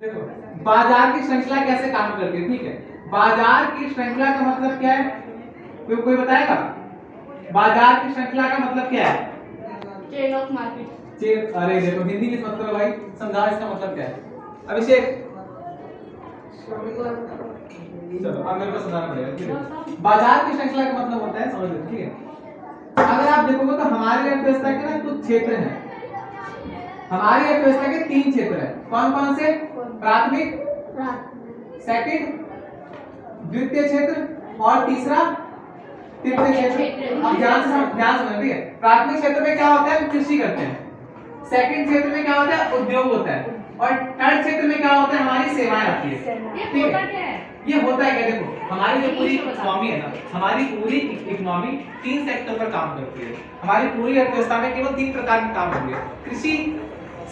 देखो बाजार की श्रृंखला कैसे काम करती है, ठीक है। बाजार की श्रृंखला का मतलब क्या है, कोई बताएगा? बाजार की श्रृंखला का मतलब क्या है? Chain of market. चेन, अरे देखो हिंदी में मतलब है भाई, समझा इसका मतलब क्या है। अभिषेक चलो अब मेरे को समझाना पड़ेगा, ठीक है। बाजार की श्रृंखला का मतलब होता है, समझ लो, ठीक है। अगर आप देखोगे तो हमारी अर्थव्यवस्था के ना कुछ क्षेत्र हैं। हमारी अर्थव्यवस्था के 3 क्षेत्र हैं। कौन कौन से? प्राथमिक, सेकंड, द्वितीय क्षेत्र और तीसरा तृतीय क्षेत्र। अब ध्यान समझना, ठीक है। प्राथमिक क्षेत्र में क्या होता है, हम कृषि करते हैं। सेकंड क्षेत्र में क्या होता है, उद्योग होता है। और थर्ड क्षेत्र में क्या होता है, हमारी सेवाएं आती है, ठीक है। ये होता है क्या, देखो हमारी जो पूरी इकोनॉमी है ना, हमारी पूरी इकोनॉमी 3 सेक्टर पर काम करती है। हमारी पूरी अर्थव्यवस्था में केवल 3 प्रकार के काम होंगे, कृषि,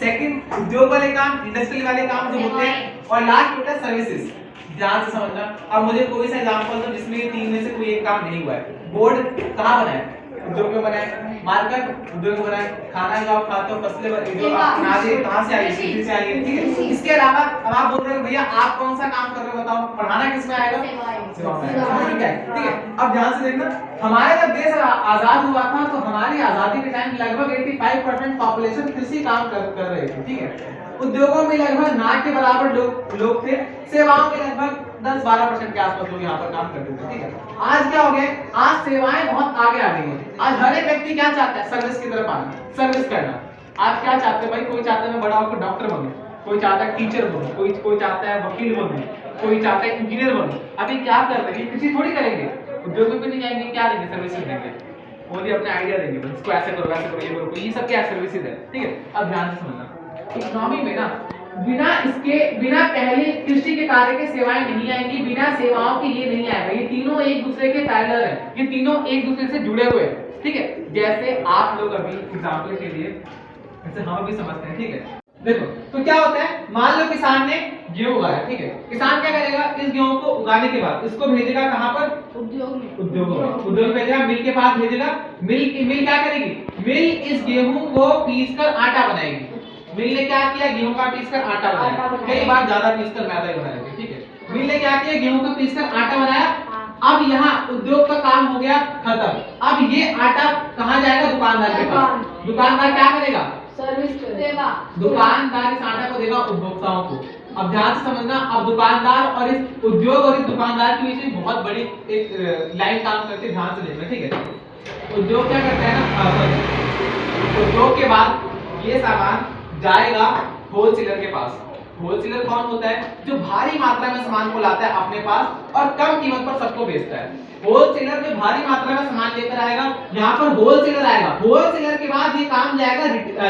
सेकंड उद्योग वाले काम, इंडस्ट्रियल वाले काम जो होते हैं, और लास्ट होता है सर्विसेज। ध्यान से समझना। अब मुझे कोई सा एग्जांपल दो जिसमें ये 3 में से कोई एक काम नहीं हुआ है। बोर्ड कहाँ बना है? उद्योग में बना है। मार्केट उद्योग में बना है। खाना जो आप खाते हो, फसलें जो अनाज कहाँ से आई है? खेती से आई है, ठीक है। इसके अलावा अब आप बोल रहे हो भैया आप कौन सा काम कर रहे हो बताओ, पढ़ाना किसमें आएगा? ठीक है। अब ध्यान से देखना, हमारे जब देश आजाद हुआ था तो हमारी आजादी के टाइम लगभग 85% पॉपुलेशन कृषि काम कर रहे थे, ठीक है। उद्योगों में लगभग ना के बराबर लोग थे। सेवाओं में लगभग 10-12% के आसपास लोग यहाँ पर काम करते थे, ठीक है। आज क्या हो गया, आज सेवाएं बहुत आगे आ गई हैं। आज हर एक व्यक्ति क्या चाहता है, सर्विस की तरफ आना, सर्विस करना। आप क्या चाहते हैं भाई? कोई चाहता है मैं बड़ा होकर डॉक्टर बनूं, कोई चाहता है टीचर बनूं, कोई चाहता है वकील बनूं, कोई चाहता है इंजीनियर बनूं। अभी क्या कर रहे हैं, कृषि थोड़ी करेंगे, उद्योग में नहीं जाएंगे, क्या देंगे? सर्विसेज देंगे, ओनली अपने आइडिया देंगे, इसको ऐसे करो वैसे करो, ये करो, ये सब क्या सर्विसेज है, ठीक है। अब ध्यान से समझना, इकोनॉमी में ना बिना पहले कृषि के कार्य के सेवाएं नहीं आएंगी, बिना सेवाओं के ये नहीं आएगा। ये तीनों एक दूसरे के पैरेलल है, ये तीनों एक दूसरे से जुड़े हुए हैं, ठीक है। जैसे आप लोग अभी एग्जांपल के लिए, जैसे हम अभी समझते हैं, ठीक है। देखो तो क्या होता है, मान लो किसान ने गेहूं उगाया, ठीक है। किसान क्या करेगा, इस गेहूं को उगाने के बाद इसको भेजेगा कहां पर? उद्योग में। उद्योग में भेजेगा, मिल के पास भेजेगा। मिल क्या करेगी? मिल इस गेहूं को पीसकर आटा बनाएगी। मिल ने क्या किया, गेहूं का पीसकर आटा बनाया, कई बार ज्यादा पीसकर मैदा ही बनाएगी, ठीक है। मिल ने क्या किया, गेहूं का पीसकर आटा बनाया। अब यहाँ उद्योग का काम हो गया खत्म। अब ये आटा कहाँ जाएगा? दुकानदार के पास। दुकानदार क्या करेगा? सर्विस सेवा। दुकानदार इस आटा को देगा उपभोक्ताओं को। अब ध्यान से समझना, अब दुकानदार और इस उद्योग और इस दुकानदार के बीच में बहुत बड़ी एक लाइन काम करती है, ध्यान से देखना, ठीक है। उद्योग क्या करता है ना, उद्योग के बाद ये सामान जाएगा होलसेलर के पास। होलसेलर कौन होता है? जो भारी मात्रा में सामान को लाता है अपने पास और कम कीमत पर सबको बेचता है। होलसेलर जो भारी मात्रा में सामान लेकर आएगा, यहाँ पर होलसेलर आएगा। होलसेलर के बाद ये काम जाएगा,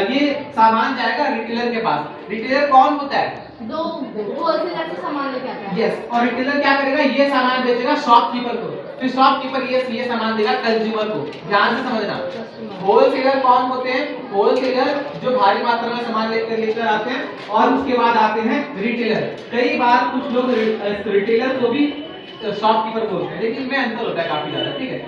ये सामान जाएगा रिटेलर के पास। रिटेलर कौन होता है? दो होलसेलर से सामान लेके आता है। यस, और रिटेलर क्या करेगा, ये सामान बेचेगा शॉपकीपर को, फिर शॉपकीपर ये सामान देगा कंज्यूमर को। ध्यान से समझना, होलसेलर कौन होते हैं? होलसेलर जो भारी मात्रा में सामान लेकर आते हैं, और उसके बाद आते हैं रिटेलर। कई बार कुछ लोग रिटेलर को भी शॉपकीपर बोलते हैं, लेकिन इनमें अंतर होता है काफी ज्यादा, ठीक है।